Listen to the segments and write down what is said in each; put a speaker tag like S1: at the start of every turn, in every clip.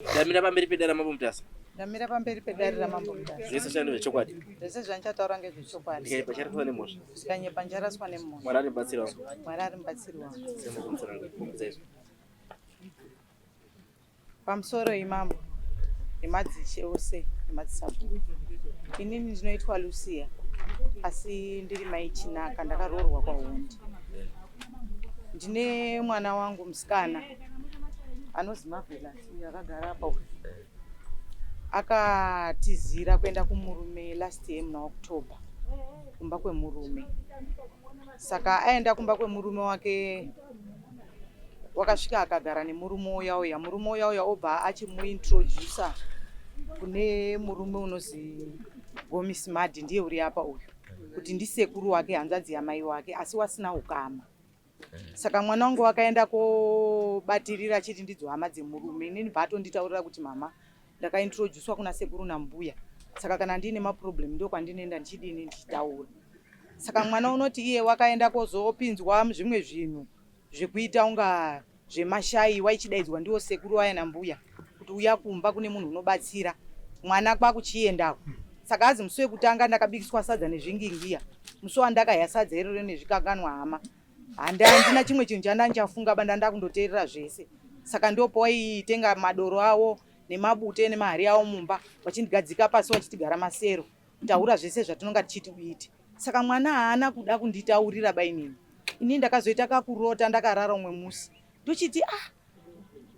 S1: Ndamira pamberi pedare mambo mutasa.
S2: Ndamira pamberi pedare ramambo mutasa.
S1: Zvese zvino zvechokwadi.
S2: Zvese zvanchataura ngezvechokwadi.
S1: Ndikaipa charaswa nemhosva.
S2: Zvikanyepa ncharaswa nemhosva.
S1: Mwari ari mubatsiri wangu.
S2: Mwari ari mubatsiri wangu.
S1: Semukumutsaizvo.
S2: Pamusoro imambo nemadzishe ose nemadzisabhuku. Inini ndinoitwa Lucia asi ndiri mai Chinaka, ndakaroorwa kwaHondi. Ndine mwana wangu musikana anozi Marvelous akagara apa. Akatizira kuenda kumurume last year muna October kumba kwemurume. Saka aenda kumba kwemurume wake wakasvika akagara nemurume uya murume uya obva achimuintroducer kune murume unozi Gomis Madhi, ndiye uri apa uyu, kuti ndisekuru wake, hanzvadzi yamai wake, asi wasina ukama. Saka mwana wangu wakaenda kobatirira achiti ndidzo hama dzemurume. Inini bvatonditaurira kuti mama, ndakaintroducewa kuna sekuru nambuya, saka kana ndine maproblem ndo kwandinoenda ndichidini ndichitaura. Saka mwana unoti iye wakaenda kozopinzwa muzvimwe zvinhu zvekuita unga zvemashai, waichidaidzwa ndiwo sekuru waya nambuya kuti uya kumba kune munhu unobatsira. Mwana kwakuchiendako. Saka azi musi wekutanga ndakabikiswa sadza nezvingingiya, musi wandakaya sadza iroro nezvikanganwa hama, handina chimwe chinhu chandanchafunga banda ndakundoteerera zvese. Saka ndopo waitenga madoro awo nemabute nemahari awo mumba, vachindigadzika pasi vachitigara masero, taura zvese zvatinonga tichiti uite. Saka mwana haana kuda kunditaurira bainini. Ini ndakazoita kakurota, ndakarara umwe musi ndochiti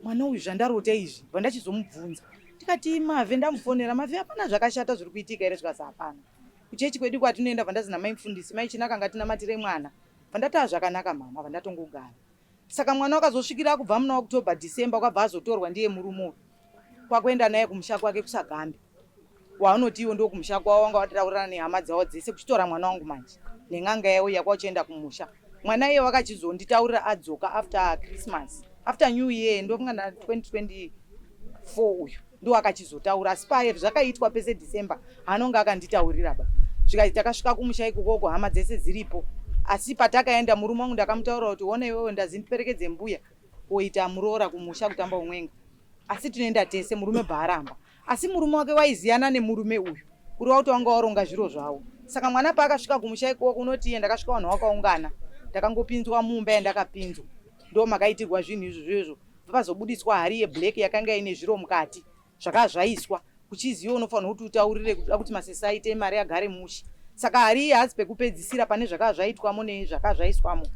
S2: mwana uyu zvandarota izvi vandachizomubvunza. Tikati Mave, ndamufonera Mave, hapana zvakashata zviri kuitika here? Zvikasi hapana. Kuchechi kwedu kwatinoenda vandazina mai mufundisi, mai Chinaka ngatinamatire mwana. Vandati zvakanaka mama, vandatongogara. Saka mwana wakazosvikira kubva muna October December kwabva azotorwa ndiye murume kwakuenda naye kumusha kwake kuSagambe. Waanoti iwo ndo kumusha kwawo, wanga watataurana nehama dzawo dzese kuchitora mwana wangu manje nen'anga yawo yakwachienda kumusha. Mwana iye wakachizonditaurira adzoka after Christmas, after New Year, ndofunga na 2024 uyu ndo akachizotaura. Asi paye zvakaitwa pese December anonga akanditaurira ba. Zvikati takasvika kumusha ikoko hama dzese dziripo. Asi patakaenda murume wangu ndakamutaura kuti one iwewe ndazindiperekedze mbuya oita muroora kumusha kutamba umwenga. Asi tinoenda tese, murume bharamba. Asi murume wake waiziyana nemurume uyu uri wauti wanga waronga zviro zvawo. Saka mwana paakasvika kumusha ikoko unoti ndakasvika vanhu vakaungana, ndakangopinzwa mumba yandakapinzwa. Ndo makaitirwa zvinhu izvozvo. Pazobudiswa hari yeblack yakanga ine zviro mukati zvakazvaiswa, kuchiziva unofanira kuti utaurire kuti masesa aite mari agare mushi. Saka hari iyi hazi pekupedzisira pane zvakazvaitwamo nezvakazvaiswamo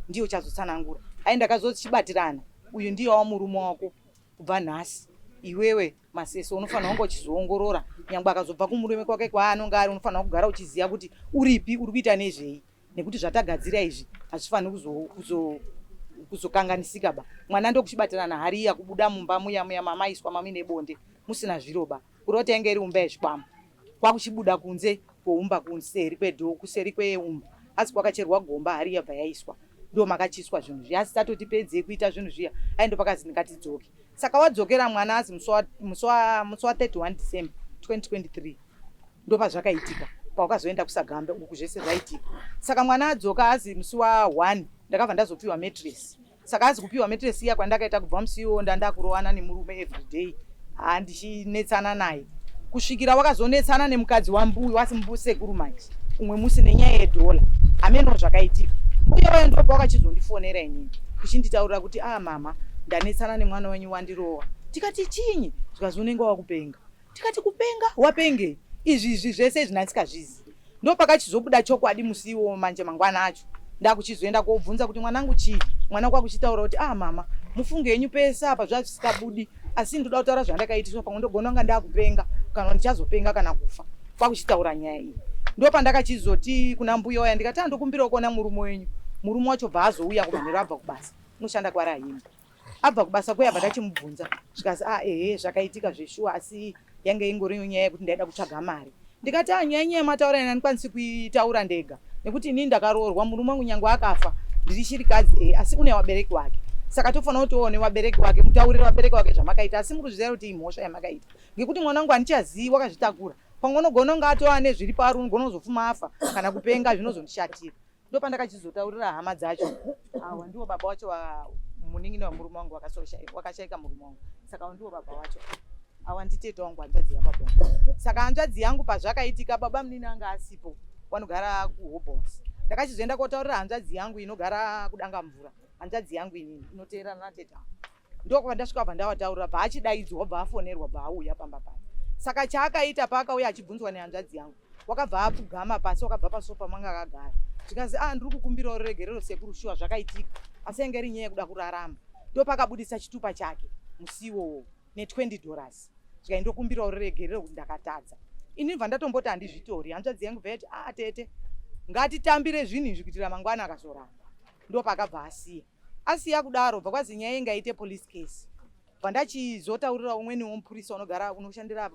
S2: ndiyo chazotsanangura. Ndakazochibatirana, uyu ndiye wa murume wako kubva nhasi. Iwewe maseso unofanira kunge uchizoongorora, nyangwe akazobva kumurume kwake kwaanonga ari, unofanira kugara uchiziva kuti uripi, uri kuita nezvei, nekuti zvatagadzira izvi hazvifaniri kuzokanganisika ba. Mwana ndokuchibatirana hari iya kubuda mumba muya mama iswa mami nebonde musina zviro ba. Kuroti yange iri umba yezvikwama, kwakuchibuda kunze kwoumba kuseri kwedho, kuseri kweumba, asi kwakacherwa gomba hari yabva yaiswa. Ndo makachiswa zvinhu zviya. Asi tatoti pedze kuita zvinhu zviya, ndo pakazi ngatidzoke. Saka wadzokera mwana azi musi wa 31 December 2023 ndo pazvakaitika, pawakazoenda kuSagambe uku zvese zvaitika. Saka mwana adzoka azi musi wa 1 ndakabva ndazopiwa mattress. Saka azi kupiwa mattress iya kwandakaita kubva musi iwo ndandakurowana nemurume everyday, handichinetsana naye kusvikira wakazonetsana nemukadzi wambuyu asi mbusekuru manje umwe musi nenyaya yedola. Ameno zvakaitika. Uye waye ndo wakachizondifonera inini kuchinditaurira kuti mama, ndanetsana nemwana wenyu wandirowa. Tikati chinyi? Zvikazi unenge wakupenga. Tikati kupenga? Wapenge izvi zvese zvinatsikazvizi. Ndo pakachizobuda chokwadi musiwo manje mangwana acho. Ndakuchizoenda kobvunza kuti mwanangu chii? Mwana kwakuchitaura kuti mama, mufunge yenyu pesa apa zvasikabudi, asi ndoda kutaura zvandakaitiswa pangondogona nga ndakupenga kana ndichazopenga kana kufa. Kwakuchitaura nyaya iyi. Ndo pandakachizoti kuna mbuya waya ndikati ndokumbira kuona murume wenyu. Murume wacho bva azouya kumanhero abva kubasa. Unoshanda kwaRahima. Abva kubasa kuyabva ndachimubvunza. Zvikazi zvakaitika zveshuwa, asi yange ingori nyaya yekuti ndaida kutsvaga mari. Ndikati nyanya yemataura ina ndikwanisi kuitaura ndega, nekuti inini ndakaroorwa, murume wangu nyangwe akafa ndiri chirikadzi asi une wabereki wake. Saka tofanira kuti uone wabereki wake, mutaurire wabereki wake zvamakaita. Asi muri kuzviziva kuti imhosva yamakaita, ngekuti mwana wangu handichazivi wakazvitakura. Pangogona kunge atova nezviri pari, unogona kuzofuma afa kana kupenga, zvinozondishatira. Ndo pandakachizotaurira hama dzacho, awa ndiwo baba wacho munin'ina wamurume wangu wakashaika murume wangu. Saka ndiwo baba wacho. Awanditete wangu hanzvadzi yababa. Saka hanzvadzi yangu pazvakaitika baba munini anga asipo. Vanogara kuHobos. Ndakachizoenda kotaurira hanzvadzi yangu inogara kudanga mvura. Hanzvadzi yangu inini inoteerana nateta. Ndoko pandasvika pandavataurira bachidaidzwa bafonerwa bauya pamba paya. Saka chaakaita paakauya achibvunzwa nehanzvadzi yangu. Wakabva apfugama pasi wakabva pasofa manga akagara. Zvikazi ndiri kukumbira ruregerero sekuru shuwa zvakaitika. Asi yange iri nyaya yekuda kurarama. Ndo pakabudisa chitupa chake musiwo ne$20. Zvikaindokumbira ruregerero kuti ndakatadza. Ini bva ndatomboti handizvitori. Hanzvadzi yangu bva yati tete ngatitambire zvinhu izvi kuitira mangwana akazoramba. Ndo pakabva asiya. Asiya kudaro bva kwazi nyaya ingaite police case. Bva ndachizotaurira umweni womupurisa unogara unoshandira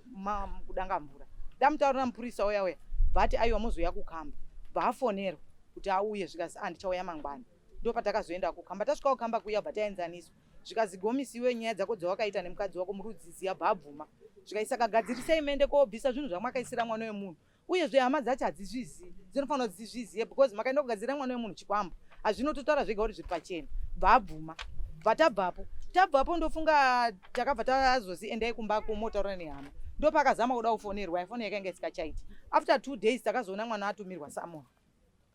S2: kudanga mvura. Ndamutaurira mupurisa uya bvati aiwa mozoya kukamba. Bva afonerwa kuti auye zvikazi ndichauya mangwana. Ndo patakazoenda kukamba. Tasvika kukamba kuya bva taenzaniswa. Zvikazi gomisiwe nyaya dzako dzawakaita nemukadzi wako murudziziya bva abvuma. Zvikaisa kagadzirisai mende kobvisa zvinhu zvamakaisira mwana wemunhu. Uyezve hama dzacho hadzizvizivi. Dzinofanira kuti dzizviziye because makaenda kugadzira mwana wemunhu chikwambo. Hazvinototaura zvega kuti zviri pachena. Bva abvuma. Bva tabvapo ndofunga takabva tazozi endai kumba kumotaura nehama. Ndo pakazama kuda kufonerwa ifoni yakanga isikachaiti. After 2 days takazoona mwana atumirwa Samuel.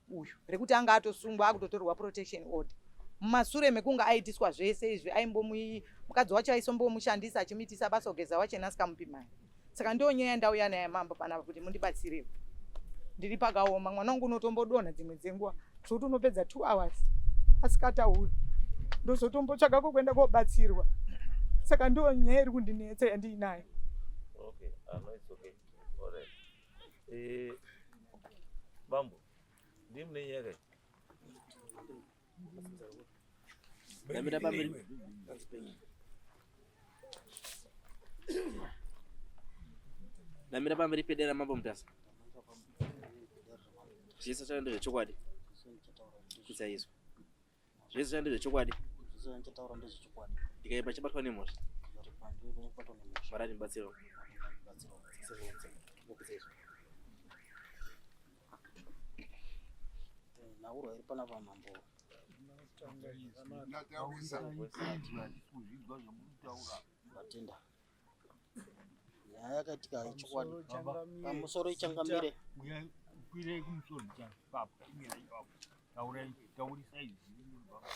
S2: Uyu rekuti anga atosungwa akutotorwa protection order. Mumashure mekunga aitiswa zvese izvi mukadzi wacho aisombomushandisa achimitisa basa kugeza wacho nasikamupi. Saka ndio nyaya ndauya naye mambo panapa kuti mundibatsire. Ndiri pakaoma mwana wangu unotombodonha dzimwe dzenguwa zvokuti unopedza 2 hours asikatauri. Ndozotombotsvaga kwenda kobatsirwa. Saka ndio nyaya iri kundinetsa yandinayo.
S3: Okay, no, it's okay. All right. Bambo, ndimune nyaka.
S1: Ndamira pamberi. Ndamira pamberi pedera mambo mutasa. Zvese zvando zvechokwadi. Kusaizwa. Zvese zvando zvechokwadi.
S4: Nchataura ndezvechokwadi.
S1: Ndikaipa chabatwa nemhosva. Marati mbatsiro.
S4: Nauro iri panapa mambo. Batenda. Nyaya yakaitika yechokwadi. Pamusoro ichangamire.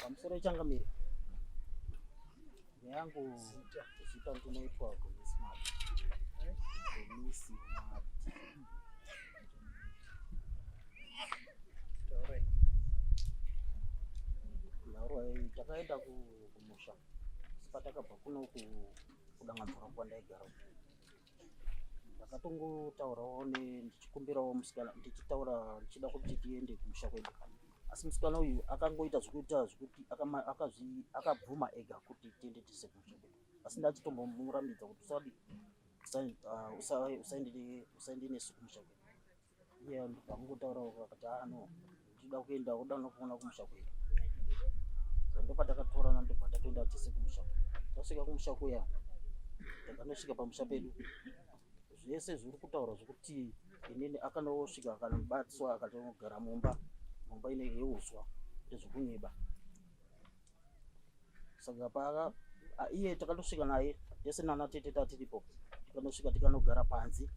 S4: Pamusoro ichangamire. Yangu zita ndinoitwa kumismart. Kumismart. Nauro takaenda kumusha. Sipatakabva kuno kudanga mvura kwandaigara. Ndakatongotaurawo ndichikumbirawo musikana ndichitaura ndichida kuti tiende kumusha kwedu. Asi musikana uyu akangoita zvekuti akabvuma ega kuti tiende tise kumusha kwedu. Asi ndachitombomurambidza kuti usaende nesu kumusha kwedu. Iye ndopangotaurawo akati no ndida kuenda kudana kuona kumusha kwedu. Ndo patakatorana ndobva tatoenda tise kumusha. Tasvika kumusha kuya takanosvika pamusha pedu. Zvese zviri kutaura zvokuti inini akanosvika akanobatswa akatonogara mumba inenge yeuswa ndezvokunyeba. Saka iye takatosvika naye yese nana tete tatiripo tikanosvika tikanogara panze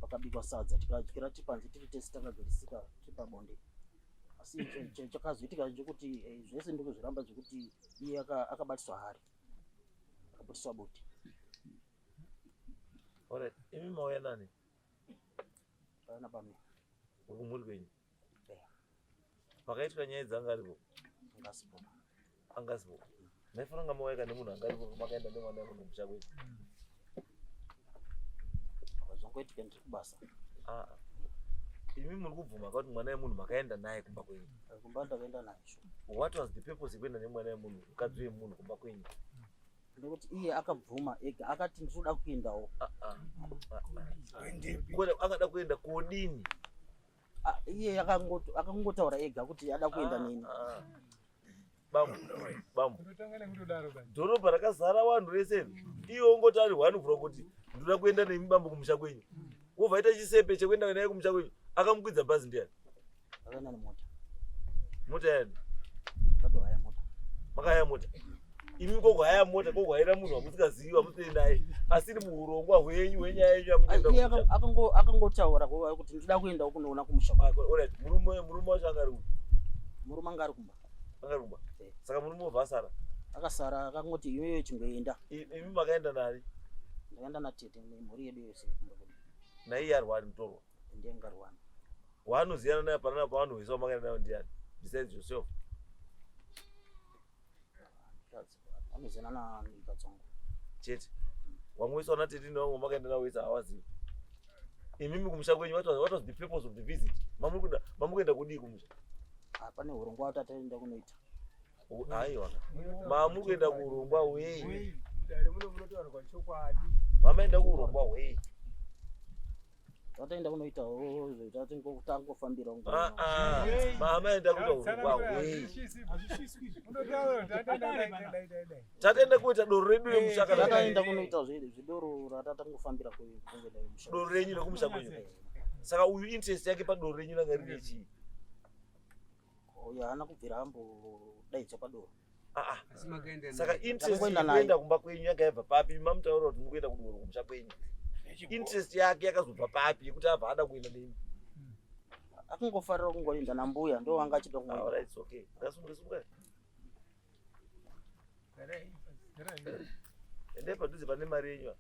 S4: pakabikwa sadza tikadyira tipanze tiri tese takagarisika tipabonde. Asi chakazoitika njokuti zvese ndiko zviramba zvokuti iye akabatiswa hari akabatiswa boti.
S3: Alright, imi mauya nani?
S4: Pana pami.
S3: Ukumuri kwenyu? Pakaitika nyaya dzangaripo? Angasipo. Maifana nga mauya kane munhu angaripo makaenda nemwana wemunhu kumusha kwedu.
S4: Zvongoitika ndiri kubasa.
S3: Imi muri kubvuma kuti mwana wemunhu makaenda naye kumba kwenyu?
S4: Kumba ndakaenda naye.
S3: What was the purpose yekuenda nemwana wemunhu mukadzi wemunhu kumba kwenyu?
S4: Ndikuti iye akabvuma ega akati ndinoda kuendawo.
S3: Akada kuenda kodini?
S4: Iye akangotaura ega kuti ada kuenda neni.
S3: Bambo. Dhorobha rakazara vanhu vese. Iye ungoti ari one from kuti ndoda kuenda nemi bambo kumusha kwenyu. Wobvaita chisepe chekuenda naye kumusha kwenyu. Akamukwidza bhazi ndiani?
S4: Akaenda nemota.
S3: Mota yani?
S4: Katohaya mota.
S3: Makahaya mota. imi kokuhaya mota kokuhayira munhu wamusingazivi wamusiri naye asiri muurongwa hwenyu hwenyaya yenyu yamukuenda
S4: akangotaura kuti ndida kuenda kunoona kumusha.
S3: Murume wacho angarumba.
S4: Murume anga ari kumba.
S3: Angarumba. Saka murume wobva asara.
S4: Akasara akangoti iyoyo chingoenda.
S3: Imi makaenda nani?
S4: Ndakaenda natete mhuri yedu yose.
S3: Naiye arwani mutorwa.
S4: Ndiye ngarwani.
S3: Waanoziyana naye panana paanohwisa wamakaenda nayo ndiani? Besides yourself.
S4: Anoziyana na Katsongo.
S3: Chete. Wamwisa wana tete nawo wamakaenda nawo wisa hawazivi. Imimi kumusha kwenyu what was the purpose of the visit? Mamukuenda kudii kumusha?
S4: Pane urongwa watataenda kunoita.
S3: Aiwa. Mamukuenda kurongwa wei.
S5: Dare munotaurwa chokwadi.
S3: Mamaenda kurongwa wei.
S4: Tataenda kunoita tatangofambira ngo.
S3: Mamaenda kurongwa wei.
S5: Tataenda
S3: kuita doro redu remushaka.
S4: Tataenda kunoita zvidoro ratatangofambira kuenda mushaka.
S3: Doro renyu rekumusha kwenyu. Saka uyu interest yake padoro renyu ranga rine chii?
S4: Oya hana kubvira ambodaidza padoro.
S3: Saka interest kuenda kumba kwenyu yanga yabva papi? Mamutaura kuti mukuenda kudoro kumusha kwenyu. Interest yake yakazobva papi yekuti abva ada kuenda nemi?
S4: Akangofarira kungoenda nambuya ndo wanga achida kungoenda.
S3: Alright, it's okay. Ngasunge. Ende padhuze pane mari yenyu.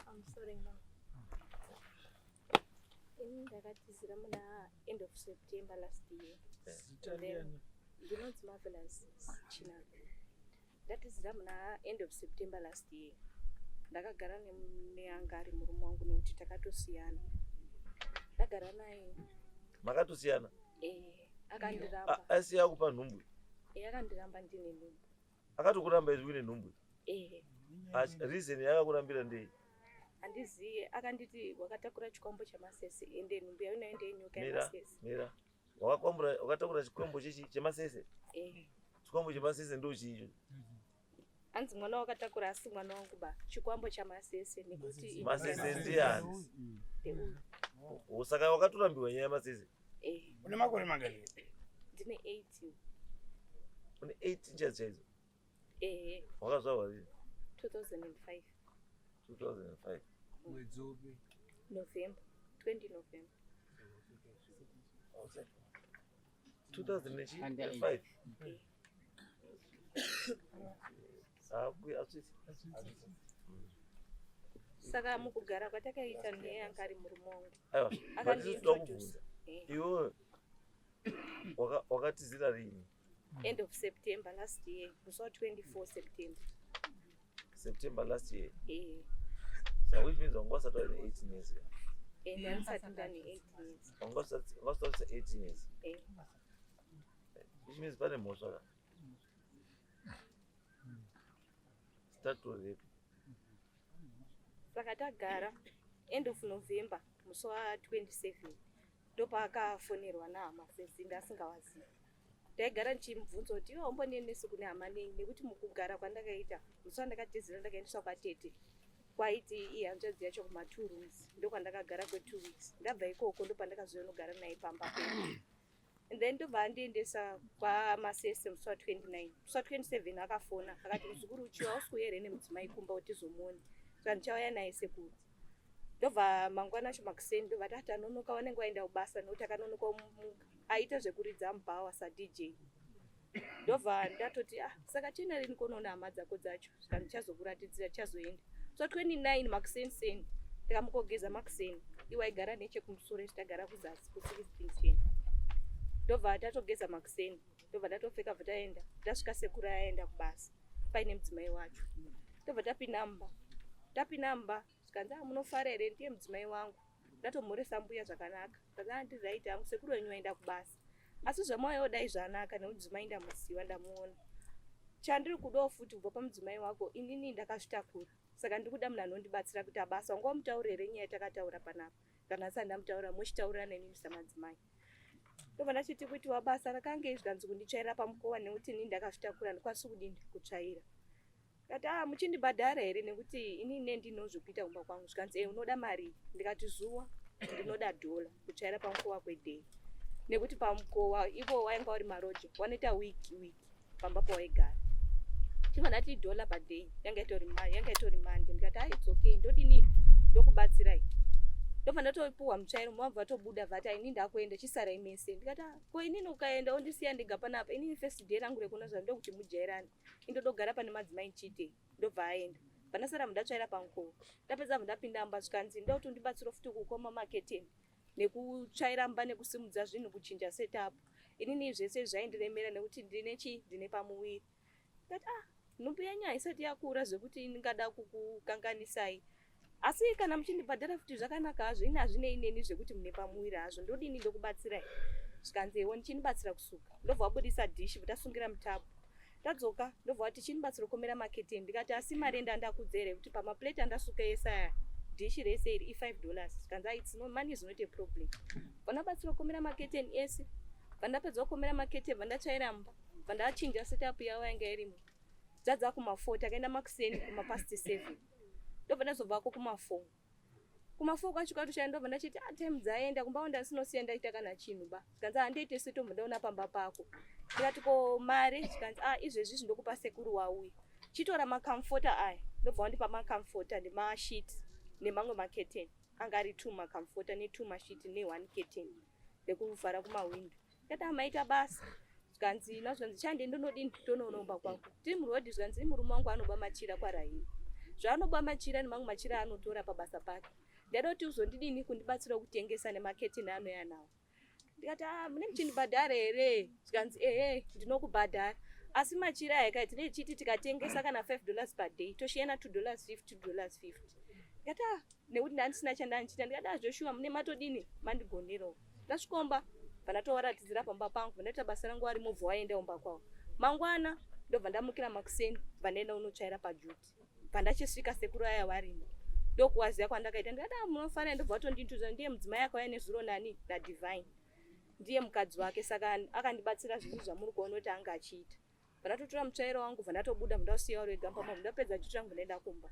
S6: I'm sorry now. Ndakatizira muna end of September last year. Ndinonzi Marvelous Chinaka. Ndatizira muna end of September last year. Ndakagara neanga ari murume wangu nekuti takatosiyana. Ndagara naye.
S3: Makatosiyana?
S6: Akandiramba.
S3: Asiya kupa nhumbwe?
S6: Akandiramba ndine nhumbwe.
S3: Akatokuramba izvi une nhumbwe? Reason yakakurambira ndei?
S6: Handiziye, akanditi wakatakura chikwambo chamasese ende nhumbi yayo inoenda yenyoka yamasese.
S3: Mira. Wakatakura chikwambo chemasese? Chikwambo chemasese ndo chicho.
S6: Anzi mwana wakatakura asi mwana wangu ba. Chikwambo chamasese nekuti
S3: masese ndiani? Saka wakatorambiwa nyaya yamasese?
S5: Une makore mangani?
S6: Ndine 18.
S3: Une 18 chaidzo? Wakazvarwa rini?
S6: 2005.
S3: 2005.
S5: Mwedzi upi?
S6: November. 20 November.
S3: 2005.
S6: Saka mukugara kwatakaita ndiye anga ari murume wangu.
S3: Aiwa, akandibvunza. Iwe wakatizira rini?
S6: End of September last year. Musi 24 September.
S3: September last year. So which means wangwasati wane 18 years.
S6: Ndandisati ndane 8 years.
S3: Wangwasati 18 years. Which means pane mhosva ka. Start to rape.
S6: Saka tagara end of November musi 27 ndopakafonerwa nahama sesi ndasingawazivi. Ndaigara ndichimubvunza kuti iwe umbonenesi kune hama nei nekuti mukugara kwandakaita musi wandakatizira ndakaendeswa kwatete kwaiti ihanzvadzi yacho kuma2 rooms ndokwandakagara kwe2 weeks. Ndabva ikoko ndopandakazoonogara naye pamba pedu. And then ndobva andiendesa kwamasese musi wa29. Musi wa27 akafona akati muzukuru uchiwa hausi here nemudzimai kumba kuti tizomuona. Saka ndichauya naye sekuru. Ndobva mangwana acho makuseni ndobva tati anonoka wanenge waenda kubasa nekuti akanonoka aita zvekuridza mubhawa saDJ. Ndobva ndatoti saka chena rini kunoona hama dzako dzacho saka ndichazokuratidzira chazoenda. So 29 makuseni ndikamukogeza makuseni iwe aigara nechekumusoro tagara kuzasi ku1610. Ndobva tatogeza makuseni ndobva tatopfeka bva taenda tasvika sekuru aenda kubasa paine mudzimai wacho. Ndobva tapinamba sikanzi munofara here ndiye mudzimai wangu ndatomhoresa mbuya zvakanaka saka handizvaita hangu sekuru wenyu waenda kubasa asi zvamauya dai zvanaka nemudzimai ndamuziva ndamuona. Chandiri kudawo futi kubva pamudzimai wako inini ndakazvitakura saka ndiri kuda munhu anondibatsira kuti abasa wanga wamutaura here nyaya takataura panapa kana asati ndamutaura muchitaurira neni samadzimai. Ndobva ndachiti kuti wabasa rakange zvikanzi kunditsvaira pamukova nekuti inini ndakazvitakura ndikwanisi kudini kutsvaira. Kati muchindibhadhara here nekuti inini ndinozvokuita kumba kwangu. Zvikanzi unoda mari? Ndikati zuva ndinoda $1 kutsvaira pamukova kwedhei nekuti pamukova ivo wainga uri maroja wanoita wiki pamba pawaigara. chivana ti $1 per day yanga itori mande ndikati it's okay ndodini ndokubatsirai ndobva ndatopuwa mutsvairo mwabva vatobuda vati ini ndakuenda chisarai mese ndikati ko inini ukaenda undisiya ndega panapa inini first day rangu rekunozva ndokuti mujairani indodogara pane madzimai chite ndobva aenda vanasara mudatsvaira pamukovo ndapedza mudapinda amba zvikanzi ndokuti undibatsira futi kukoma maketeni nekutsvaira mba nekusimudza zvinhu kuchinja setup inini zvese zvaindiremera nekuti ndine pamuwiri ndikati nhumbi yenyu haisati yakura zvekuti ndingada kukukanganisai asi kana muchindibhadhara futi zvakanaka hazvo ini hazvinei neni zvekuti mune pamuwiri hazvo ndodini ndokubatsirai zvikanzewo ndichinibatsira kusuka ndobva wabudisa dhishi vatasungira mutabu tadzoka ndobva wati chinibatsira kukomera maketeni ndikati asi mari ndandakudzere kuti pamaplate andasuka esaya dhishi rese iri $5 zvikanzi it's no money is not a problem vanabatsira kukomera maketeni ese vandapedza kukomera maketeni vandatsvaira mba vandachinja setup yavo yanga irimo dzadza kuma4 takaenda makuseni kumapast 7 ndobva ndazobvako kuma4 kwacho katoshaya ndobva ndachiti time dzaenda kumba ndasinoziya ndaita kana chinhu ba zvikanzi handiite setombo ndaona pamba pako ndikati ko mari zvikanzi izvezvi zvindokupa sekuru wauya chitora makamfota aya ndobva wandipa makamfota nemashit nemamwe maketeni anga ari 2 makamfota ne2 mashit ne1 keteni ndekuvhara kumawindo ndikati amaita basa zvikanzi nazvikanzi chande ndonodini tononomba kwako tiri murodhi zvikanzi murume wangu anoba machira kwarahini zvaanoba machira nemamwe machira anotora pabasa pake ndada kuti uzondidini kundibatsira kutengesa nemaketeni anoya nawo ndikati mune muchindibhadhara here zvikanzi ndinokubhadhara asi machira ayakaiti nechiti tikatengesa kana $5 per day toshiyana $2.50 ndikati nekuti ndandisina chandandichita ndikati Joshua mune matodini mandigonerawo ndasvikomba vanatowaratidzira pamba pangu vandaita basa rangu ari movha waenda umba kwavo mangwana ndobva ndamukira makuseni vandaenda unotsvaira pajuti vandachisvika sekuru aya varimo ndokuwaziya kwandakaita ndikati munofanira ndobva watondintuza ndiye mudzimai akauya nezuro nani naDivine ndiye mukadzi wake saka akandibatsira zvinhu zvamuri kuona kuti anga achiita vandatotora mutsvairo wangu vandatobuda mundausiyawo rega pamba mundapedza juti rangu ndaenda kumba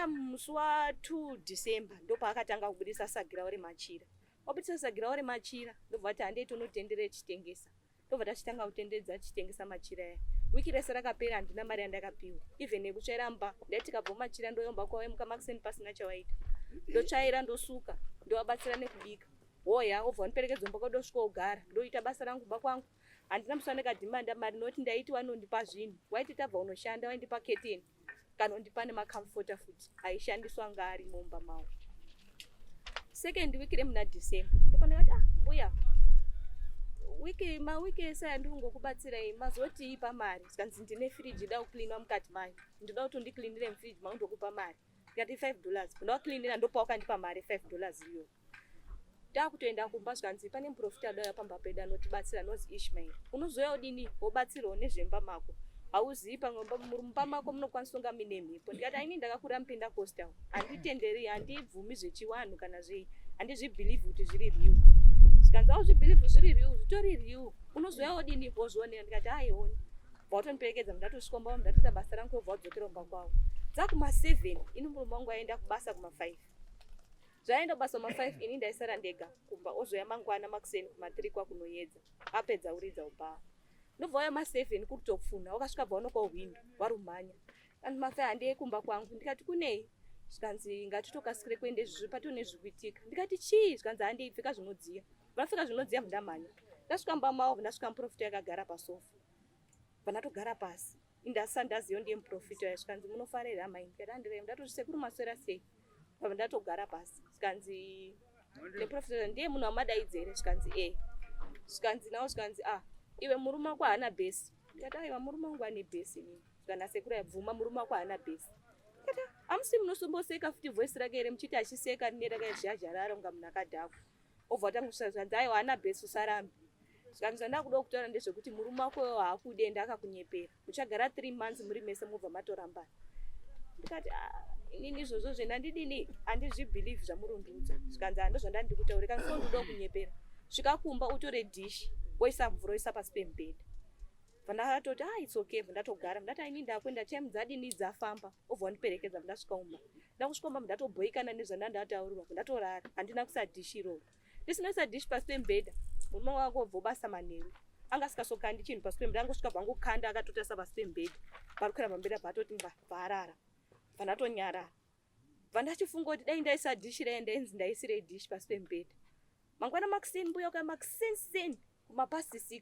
S6: musi wa2 December ndopaakatanga kubudisa sagirawo remachira wabudisa sagirawo remachira ndobva ati handei tonotendere chitengesa ndobva tachitanga kutenderedza chitengesa machira aya wiki rese rakapera handina mari yandakapiwa even nekutsvaira mba ndaiti kabva machira ndoyomba kwawe mukamakuseni pasina chawaita ndotsvaira ndosuka ndowabatsira nekubika hoya obva waniperekedza mba kwandosvika kugara ndoita basa rangu ba kwangu handina musi wandakadhimanda mari noti ndaiti wanondipa zvinhu waiti tabva unoshanda waindipa keteni kana undipa nemakamfota futi aishandiswa ngari mumba mawo second wiki remuna December ndopa ndikati mbuya mawiki ese andingokubatsirai mazoti ipa mari zvikanzi ndine firiji ida kuklinwa mukati mayo ndida kuti undiklinire mufiriji maundokupa mari ndikati $5 ndawaklinira ndopa wakandipa mari $5 iyoyo takutoenda kumba zvikanzi pane muprofita adauya pamba pedu anotibatsira nozi Ishmael unozoya udini wobatsirawo nezvemba mako hauzivi pamwe mumba mako munokwanisa kunga mine mhepo ndikati aini ndakakura mupinda costa handitenderi handibvumi zvechiwanhu kana zvei handizvibhilivhi kuti zviri riu zvikanzi auzvibhilivhi zviri riu zvitori riu unozoya udini wozvionera ndikati aioni vautoniperekedza mundatosvikomba mundatoita basa rangu wobva wadzokera kumba kwavo dzakuma7 ini murume wangu aenda kubasa kuma5 zvaenda basa kuma5 ini ndaisara ndega kumba ozoya mangwana makuseni kuma3 kwakunoedza apedza uridza ubhaa ndobva waya ma7 kurutokufuna wakasvika bva unokwahwindo warumhanya kandi ma5 handei kumba kwangu ndikati kunei zvikanzi ngatitokasikire kuende zvizvi patone zvikuitika ndikati chii zvikanzi handei pfeka zvinodziya vanopfeka zvinodziya vundamhanya ndasvika mba mavo ndasvika muprofita yakagara pasofa vanatogara pasi indasisa ndaziyo ndiye muprofita ya zvikanzi munofarira mai ndikati handirei ndatozvisekuru maswera sei pava ndatogara pasi zvikanzi neprofita ndiye munhu wamadaidzere zvikanzi zvikanzi nawo zvikanzi iwe murume wako haana bhesi ndikati aiwa murume wangu ane bhesi nini zvikana sekuru yabvuma murume wako haana bhesi ndikati amusi munosomboseka futi voisi rake here muchiti achiseka rine rakaizhazharara unga munhu akadhakwa obva watangusvika zvikanzi aiwa haana bhesi usarambe zvikanzi zvandakuda kutaura ndezvekuti murume wako haakudenda akakunyepera muchagara 3 months muri mese mubva matorambana ndikati inini izvozvo zvendandidini handizvibhilivhi zvamurundiudza zvikanzi hando zvandandiri kutaura kana sondoda kunyepera svikakumba utore dhishi woisa mvura woisa pasi pemubhedha vandakatoti it's okay ndatogara ndati aini ndakwenda time dzadini dzafamba obva wandiperekedza ndasvika umba ndakusvika umba ndatobhoikana nezvandandataurwa ndatorara handina kuisa dhishi iroro ndisina kuisa dhishi pasi pemubhedha murume wako obva obasa manheru anga sikasokandi chinhu pasi pembeda angosvika bvangokanda akatotasa pasi pembeda parikwira pambeda patoti bvarara vanatonyarara vandachifunga kuti dai ndaisa dhishi rai ndainzi ndaisire dhishi pasi pembeda mangwana makiseni mbuya uka makiseni kumapasi 6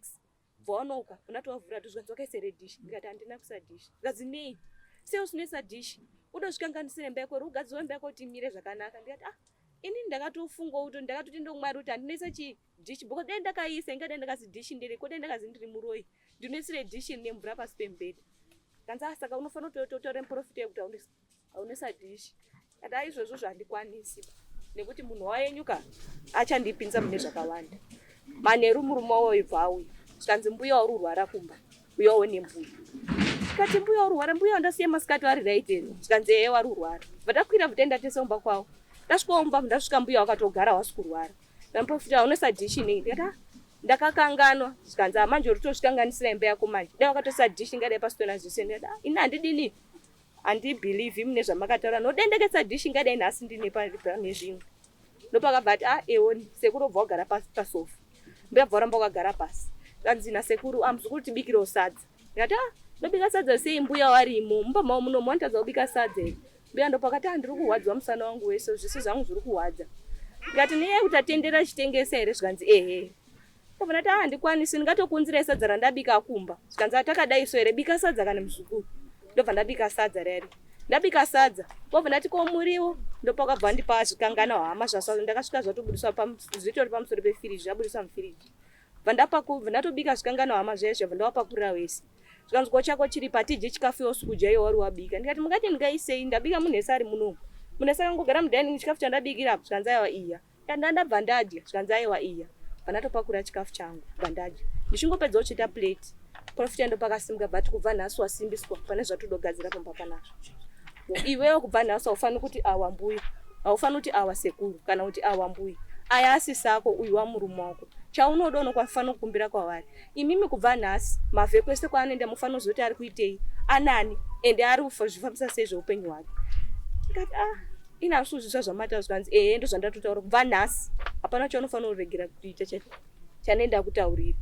S6: bvaonouka unatovhura tozvanzi wakaisere dhishi ndikati handina kuisa dhishi ndikazi nei sei usinoisa dhishi udozvikanganisire mbeko uri ugadziwe mbeko kuti imire zvakanaka ndikati inini ndakatofunga kuti ndakatoti ndomwari kuti handinoisa chidhishi bhoko dai ndakaisa ingadai ndakazi dhishi ndereko dai ndakazi ndiri muroi ndinoisire dhishi nemvura pasi pembeda kanza saka unofanira kutotore muprofita yekuti haunoisa dhishi kati izvozvo zvandikwanisi nekuti munhu wayenyuka achandipinza mune zvakawanda manheru murume wawo bvauya zvikanzi mbuya wari urwara kumba uyawo nembuya kati mbuya urwara mbuya ndasiye masikati ari right here zvikanzi yeye wari urwara vatakwira vitaenda tesomba kwawo ndasvikaomba ndasvika mbuya wakatogara wasi kurwara namuprofita unoisa dhishi nei ndikati ndakakanganwa zvikanzi manje uri tozvikanganisira imba yako manje dai wakatoisa dhishi ngadai pasitona zvese ndikati ini handidini handibhilivhi mune zvamakataura nodendekesa dhishi ngadai nhasi ndine nezvimwe ndopakabva ati eoni sekuru obva wagara pasi pasofa mbuya bva uramba wakagara pasi kanzi nasekuru amuzukuru tibikirawo sadza ndikati nobika sadza sei mbuya warimo mumba mavo muno munotaridza kubika sadza here mbuya ndopakati handiri kurwadziwa musana wangu wese zviso zvangu zviri kurwadza ndikati neye kuti atendera chitengesa here zvikanzi ehe ndobva ndati handikwanisi ndingatokunzira sadza randabika kumba zvikanzi atakadaiso here bika sadza kana muzukuru ndobva ndabika sadza rari ndabika sadza bobva ndati komuriwo ndopakabva ndipa zvikangana hama zvasva ndakasvika zvatobudiswa zvitori pamusoro pefiriji zvabudiswa mufiriji bva ndatobika zvikangana hama zvezvo bva ndawapakurira wese zvikanzi ko chako chiri patidye chikafu yeusiku jaiyo wari wabika ndikati mungati ndingaisei ndabika munhesi ari munomu munhesi akangogara mudining chikafu chandabikira zvikanzi aiwa iya ndandabva ndadya zvikanzi aiwa iya bva ndatopakura chikafu changu bva ndadya ndichingopedzawo chita plate profita ndopakasimuka bvati kubva nhasi wasimbiswa pane zvatodogadzira pamba panazvo iwewo kubva nhasi haufaniri kuti awa mbuya haufaniri kuti awa sekuru kana kuti awa mbuya aya asisako uyu wamurume wako chaunoda unofanira kukumbira kwavari imimi kubva nhasi mavheko ese kwaanoenda mufanira kuzoti ari kuitei anani ende ari kuzvifambisa sei zveupenyu hwake ndikati inazvo zvisva zvamataura zvikanzi ehe ndo zvandatotaura kubva nhasi hapana chaunofanira kuregera kuita chanoenda kutaurira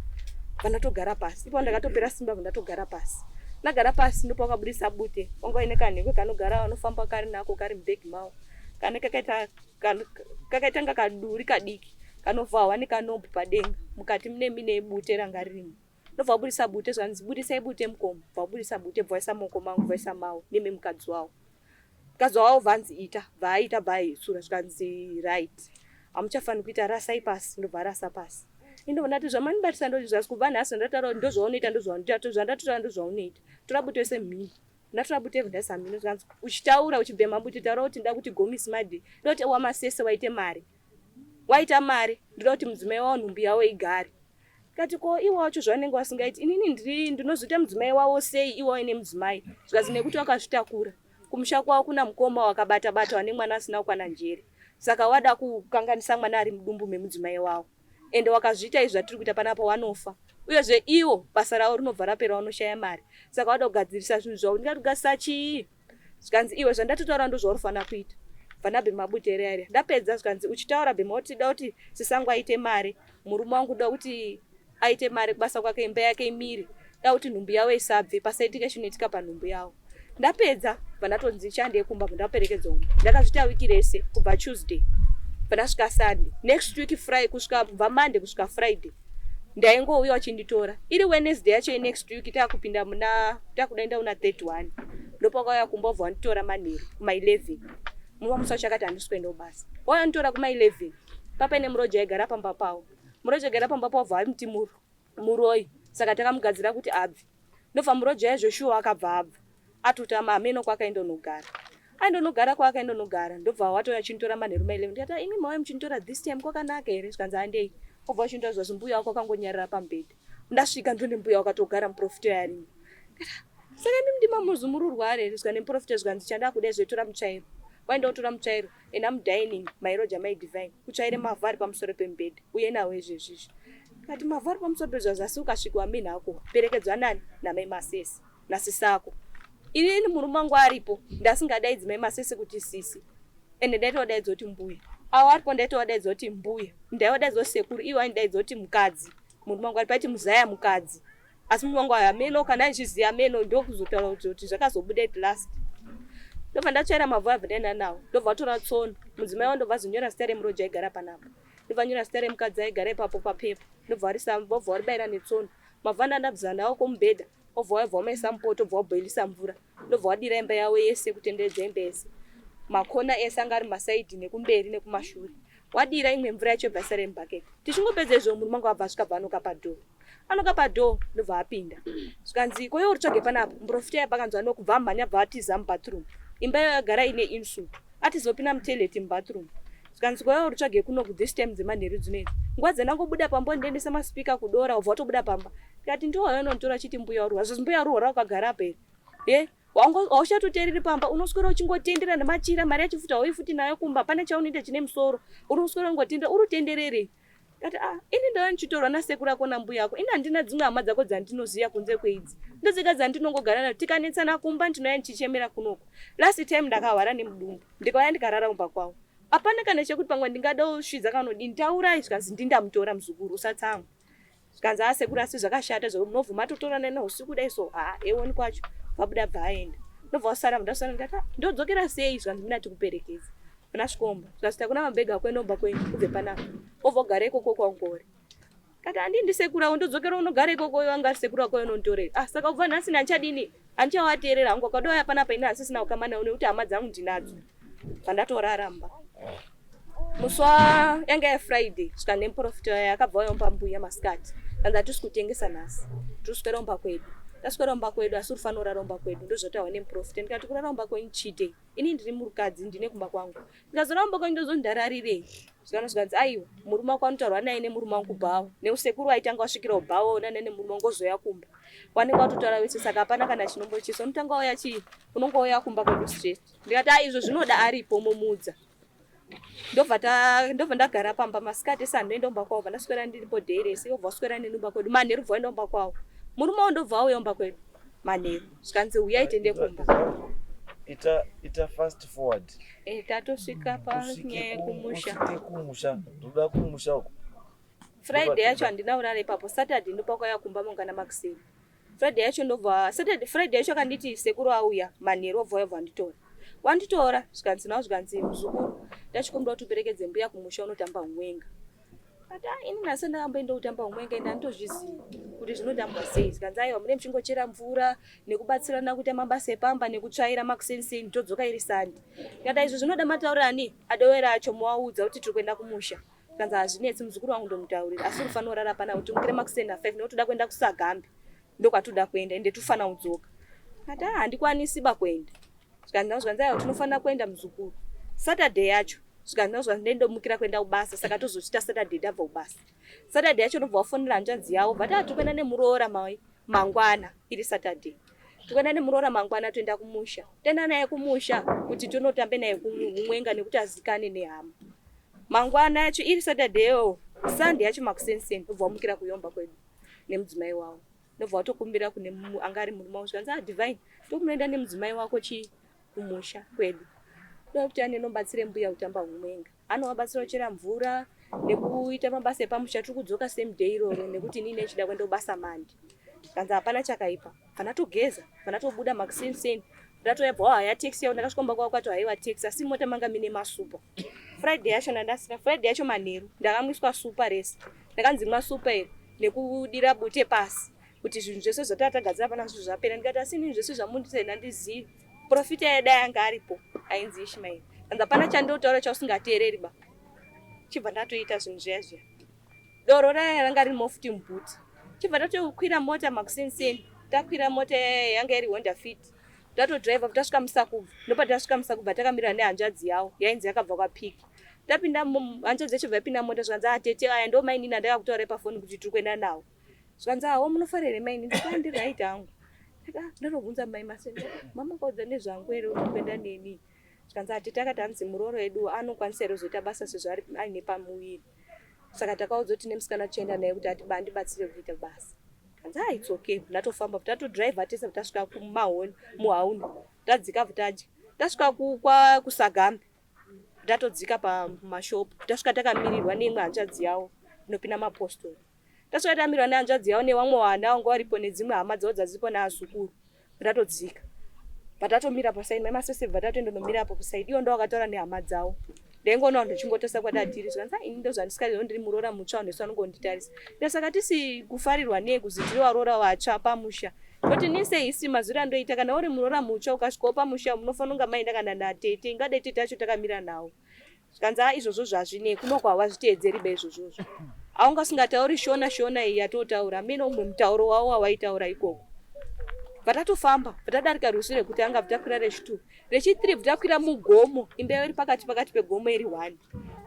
S6: vandatogara pasi ipo ndakatopera simba vandatogara pasi nagara pasi ndipo wakabudisa bute wanga ine kanhekwe kanogara vanofamba kari nako kari mubhegi mavo kane kakaita nga kaduri kadiki kanovhahwa nekanombu padenga mukati mune bute ranga ririmo ndobva wabudisa bute zvanzi budisai bute mukomo bva wabudisa bute bvaisa maoko mangu bvaisa mawo neme mukadzi wawo vanzi ita bvaaita bvaisura zvikanzi right hamuchafaniri kuita rasai pasi ndobva rasa pasi indovona kuti zvamanibatisa ndozvizvasi kubva nhasi ndataura kuti ndozvaunoita ndozvandatotaura ndozvaunoita tora bute wese mhini ndatora bute ndaisa mhini zvikanzi uchitaura uchibhema bute taura kuti nda kuti gomisi madhe ndoda kuti wamasese waita mari ndoda kuti mudzimai wawo nhumbi yawo igare kati ko iwo wacho zvavanenge vasingaiti inini ndinozoita mudzimai wawo sei iwo ine mudzimai zvikanzi nekuti wakazvitakura kumusha kwawo kuna mukoma wakabata-bata wane mwana asina kukwana njere saka wada kukanganisa mwana ari mudumbu memudzimai wawo ende wakazviita izvi zvatiri kuita panapa wanofa uyezve iwo basa ravo rinobva rapera wanoshaya mari saka wada kugadzirisa zvinhu zvavo ndingatigadzisa chii zvikanzi iwe zvandatotaura ndozvaurifanira kuita vanabhema mabutere aya ndapedza zvikanzi uchitaura bhema kuti da kuti sisangu aite mari murume wangu da kuti aite mari kubasa kwake imba yake imire da kuti nhumbu yawo isabve pasaitike chinoitika panhumbu yawo ndapedza vanatonzi chande kumba ndaperekedza umba ndakazvita wiki rese kubva Tuesday ndasvika Sunday next week Friday kusvika kubva Monday kusvika Friday ndaingouya wachinditora iri Wednesday yacho next week takupinda takudaenda una 31 ndopakauya kumbobva wanditora manheru kuma 11 mumwe musi chakati handisi kuenda basa wayanditora kuma 11 papaine muroja aigara pamba pawo muroja aigara pamba pawo bva muti muroi saka takamugadzira kuti abve ndobva muroja yazvoshuwa akabva abva atotama ameno kwakaindonogara kwakaindonogara ndobva watoya chinditora manheru ma 11 ndikati ini mauya muchinditora this time kwakanaka here zvikanzi handei obva uchinditora zvazvo mbuya wako akangonyarara pambedha ndasvika ndone mbuya wakatogara muprofita yarimo saka ndimudima muzi muri urware here zvikanzi muprofita zvikanzi chandakudai zvotora mutsvairo waenda wotora mutsvairo ena mudining mairoja maidivine utsvaire mavhu ari pamusoro pembedha uye nawo izvezvizvi kati mavhu ari pamusoro pezvazvo asi ukasvikwa minhako perekedzwa nani namai masese nasisako inini murume wangu aripo ndasingadaidzi mai masese kuti sisi ende ndaitowadaidza kuti mbuya avo aripo ndaitowadaidza kuti mbuya ndaiwadaidza sekuru iwo aindaidza kuti mukadzi munhu mangu paiti muzaya mukadzi asi munhu mangu ameno kana achiziya ameno ndokuzotaura kuti zvakazobuda at last ndobva ndatsvaira mavhu abva ndaenda nawo ndobva tora tsono mudzimai wandobva azonyora zita remuroja aigara panapa ndobva nyora zita remukadzi aigara ipapo papepa ndobva waribayira netsono mavhu andandabvisa nawo komubhedha obva waivhomaisa mupoto obva wabhoilisa mvura ndobva wadira imba yawo yese kutenderedza imba yese makona ese anga ari masaidhi nekumberi nekumashure wadira imwe mvura yacho bva isare mubhaketi tichingopedza izvo munhu mangu abva asvika anoka padhoo ndobva apinda zvikanzi koyo uri tsvage panapa muprofita yapakanzwa nokubva amhanya bva atiza mubathroom imba yayo yagara ine insuit atizopinda mutoileti mubathroom zvikanzi koyo uri tsvage kuno this time dzemanheru dzinoidzi nguva dzenangobuda pamba ndiendesa maspika kudora ubva watobuda pamba tikati ndiwo nontora chiti mbuya ruhwa zvozvi mbuya ruhwa rakagara apa here hauchatoteereri pamba unoswera uchingotendera nemachira mari yachifuta hauifuti nayo kumba pane chaunoita chine musoro unoswera ungotendera uri utenderere kati ini ndava ndichitorwa nasekuru ako nambuya ako ini handina dzimwe hama dzako dzandinoziva kunze kweidzi ndodzega dzandinongogara nayo tikanetsana kumba ndinouya ndichichemera kunoko last time ndakahwara nemudumbu ndikauya ndikarara umba kwawo hapana kana chekuti pamwe ndingada svidza kanodini taurai zvikanzi ndindamutora muzukuru usatsamwa zvikanzi asekuru asi zvakashata zvokuti munobva matotora nena usiku dai so ewoni kwacho vabuda bva aenda ndobva wasara mudasara ndikati ndodzokera sei zvikanzi mina tikuperekedza kuna svikomba zvikazita kuna mabhegi ako enomba kwenyu kubve panapa obva ugara ikoko kwaungori kati handindi sekuru ako ndodzokera unogara ikokoyo anga sekuru ako unonditorera saka ubva nhasi handichadini handichawateerera hangu akadauya panapa ine hasisina kukama nawo nekuti hama dzangu ndinadzo pandatoraramba musi yanga yafriday svika nemuprofita wayo akabva wayomba mbuya masikati kanzi tisi kutengesa nhasi tiriswera umba kwedu taswera umba kwedu asi uri fanira urara umba kwedu ndozotaura nemuprofita ndikati kurara umba kwenyu chite ini ndiri murukadzi ndine kumba kwangu ndikazorara umba kwenyu ndozondararire zvikanzi aiwa murume wako anotaurwa naye nemurume wangu bhawo neusekuru waitanga wasvikira ubhawo ona nemurume wangu ozoya kumba wanenge watotaura wese saka hapana kana chinombochiso unotanga wauya chii unongouya kumba kwedu straight ndikati izvo zvinoda aripo mumudza ndobva ndagara pamba masikati ese handoenda umba kwavo bva ndaswera ndiripo dheirese obva waswera neni umba kwedu manheru bva waenda umba kwavo murume wandobva auya umba kwedu manheru zvikanzi uyai tende kumba
S3: ita fast forward
S6: tatosvika panyaya yekumusha
S3: ndoda kumusha uko
S6: friday yacho handina urara ipapo saturday ndopakwaya kumba mungana makuseni friday yacho ndobva friday yacho akanditi sekuru auya manheru obva wabva wanditora zvikanzi nawo zvikanzi muzukuru ndachikumbira kuti uperekedze mbuya kumusha unotamba umwenga kati ini nhasi ndakamboenda kutamba umwenga ende handitozvizivi kuti zvinotambwa sei zvikanzi aiwa mune muchingochera mvura nekubatsirana kuita mabasa epamba nekutsvaira makuseni todzoka iri sandi kata izvo zvinoda mataurirani adowera acho muwaudza kuti tiri kuenda kumusha zvikanzi hazvinetsi muzukuru wangu ndomutaurira asi unofanira kurara pana kuti mukire makuseni a5 nekutoda kuenda kusagambe ndokwatoda kuenda ende tofanira kudzoka kati handikwanisiba kuenda zvikanzi aiwa tinofanira kuenda muzukuru saturday yacho zvikanzi ndendomukira kuenda kubasa saka tozochita saturday ndabva kubasa saturday yacho ndobva wafonera hanzvadzi yavo bva tokuenda nemuroora mangwana iri saturday tokuenda nemuroora mangwana toenda kumusha toenda naye kumusha kuti tonotambe naye kumwenga nekuti azikane nehama mangwana yacho iri saturday yo sunday yacho makuseni ndobva wamukira kuyomba kwedu nemudzimai wavo ndobva watokumbira kune anga ari murume wavo zvikanzi divine tokunoenda nemudzimai wako kumusha kwedu ndokuti anenobatsire mbuya kutamba umwenga anowabatsira kuchera mvura nekuita mabasa epamusha tiri kudzoka same day iroro nekuti inini nechida kuenda kubasa mandi kanzi hapana chakaipa fana togeza fana tobuda makuseni ndatoyabva haya taxi yao ndakasvikomba kwavo kwati haiwa taxi asi mota manga mine masupa friday yacho ndandasira friday yacho manheru ndakamwiswa supa rese ndakanzi mwa supa iri nekudira bute pasi kuti zvinhu zvese zvatatagadzira pana zvinhu zvapera ndikati asi inini zvese zvamundisenda ndizivi profita yeda yanga aripo ainzi Ishmael kanzi hapana chandotaura chausingateereri ba chibva ndatoita zvinhu zviya zviya doro raya ranga riri mofuti mubhuti chibva ndatokwira mota makuseni takwira mota yanga iri Honda Fit tatodhiraivha tasvika musakubva ndopatasvika musakubva takamira nehanzvadzi yavo yainzi yakabva kwapiki tapinda hanzvadzi yacho bva yapinda mota zvikanzi atete aya ndo mainini andakakutaurai pafoni kuti tiri kuenda nawo zvikanzi awo munofarire maini ndikandiraiti hangu ndatobvunza mai masenda mama kaudza nezvangu ere urikuenda neni zvikanzi atete akati hanzi murooro edu anokwanisa ere kuzoita basa sezvo aine pamuviri saka takaudzwa kuti nemusikana tichienda naye kuti andibatsire kuita basa kanzi it's okay ndatofamba tatodhiraivha tese tasvika muhauni tadzika vutaji tasvika kusagambe tatodzika pamashopu tasvika takamirirwa neimwe hanzvadzi yavo inopinda mapostori Tasotamirwa nehanzvadzi yavo nevamwe vana vanga varipo nedzimwe hama dzavo dzazipo naazukuru. Ndatodzika. Patatomira pasaidi mai masese vatatoendonomira apo pasaidi iyo ndo vakataura nehama dzavo. Ndengoona ndochingotesa kwadatiri zvanza ini ndo zvandisikaziva ndiri muroora mutsva ndeswa nongonditarisa. Ndasaka tisi kufarirwa nei kuzitiriwa roora vatsva pamusha. Kuti nise isi mazura ndoita kana uri muroora mutsva ukasvikawo pamusha munofanira kunga maenda kana natete ingade tete tacho takamira nawo. Zvikanza izvozvo zvazvine kunokwa wazviteedzeri be izvozvo. Aungasingatauri shona iyi yatotaura mino umwe mutauro wavo wawaitaura ikoko. Vatatofamba vatadarika rusi rekuti anga vatakwira rechitu rechi3 vatakwira mugomo imba iri pakati pegomo iri 1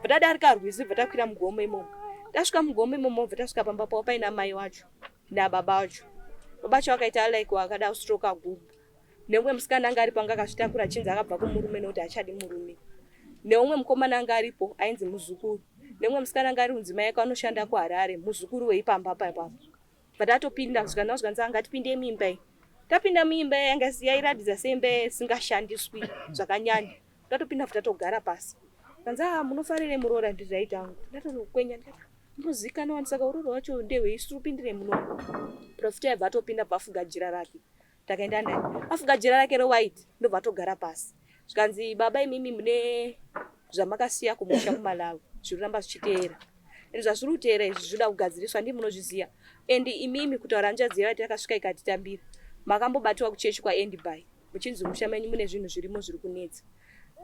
S6: vatadarika rwizi vatakwira mugomo imomo tasvika mugomo imomo vatasvika pamba pawo paina mai wacho nababa wacho baba vacho akaita like wakada stroke gumbu neumwe musikana anga aripo anga akazvitakura chinzi akabva kumurume nokuti achadi murume neumwe mukomana anga aripo ainzi muzukuru neumwe musikana anga ari unzi mai yake anoshanda kuHarare muzukuru weipamba papapo vatatopinda zvikanza ngatipinde mimba iyi. Tapinda muimba yanga yairatidza sembe singashandiswi zvakanyanya. Tatopinda tatogara pasi. Kanza munofarire muroora ndizvaita hangu. Ndatokwenya ndikati munozikana wanisaka uroora wacho ndehweisupindire muno. Profita yabva atopinda pafuga jira rake. Takaenda naye. Afuga jira rake rewhite ndobva atogara pasi. Zvikanzi baba imimi mune zvamakasiya kumusha kuMalawi zviramba zvichiteera. Zvazviri kuteera izvi zvinoda kugadziriswa ndi munozviziya. Endi imimi kutaura hanzvadzi yake yakasvika ikatitambira. Makambobatwa kuchechi kwa Endibai. Muchinzi mushamenyi mune zvinhu zvirimo zviri kunetsa.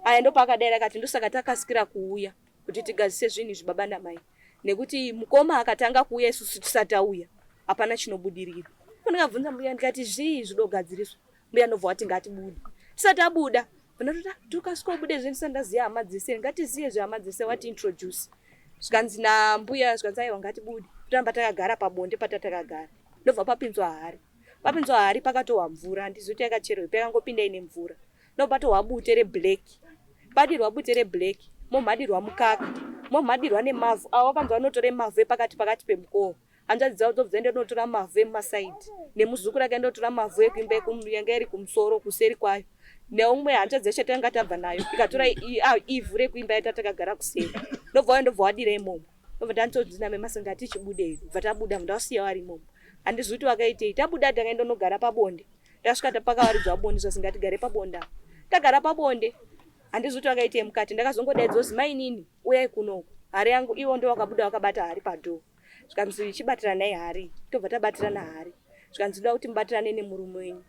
S6: Aya ndo pakadaira akati ndosaka takasikira kuuya kuti tigadzise zvinhu zvibaba namai. Nekuti mukoma akatanga kuuya isusu tisatauya. Hapana chinobudirira. Ndikabvunza mbuya ndikati zvii zvidogadziriswa. Mbuya ndobva ati ngatibude. Tisati abuda. Vanotota tukasikobude zvendisandaziya hama dzese ngatiziye zvehama dzese wati introduce. Zvikanzi na mbuya zvikanzi aiwa ngatibude. Totamba takagara pabonde patatakagara. Ndobva papinzwa hari. Papinzwa hari pakatowa mvura handizoti yakacherwa pakangopinda ine mvura. Ndopatowa bute reblack. Badirwa bute reblack. Momhadirwa mukaka. Momhadirwa nemavhu. Avo vakanzi vanotore mavhu pakati pemukowo. Hanzvadzi dzavo dzobva notora mavhu emasaidi. Nemuzukuru ake ndotora mavhu ekuimba yanga iri kumusoro kuseri kwayo. Neumwe hanzvadzi dzeshe tanga tabva nayo. Ikatora ivhu rekuimba yatatakagara kuseri. Ndobva wadira imomo. Ndobva tanzodzi masanga tichibude. Bva tabuda ndasiya vari imomo. Handizuti wakaitei tabuda takaenda nogara pabonde. Tasvika pakawaridzwa bonde zvasingatigare pabonda. Tagara pabonde. Handizuti wakaitei mukati ndakazongodaidzwa zimai nini uyai kunoko. Hari yangu iwo ndo wakabuda wakabata hari padho. Zvikanzi chibatira naye hari. Tobva tabatirana hari. Zvikanzi ndoda kuti mubatirane nemurume wenyu.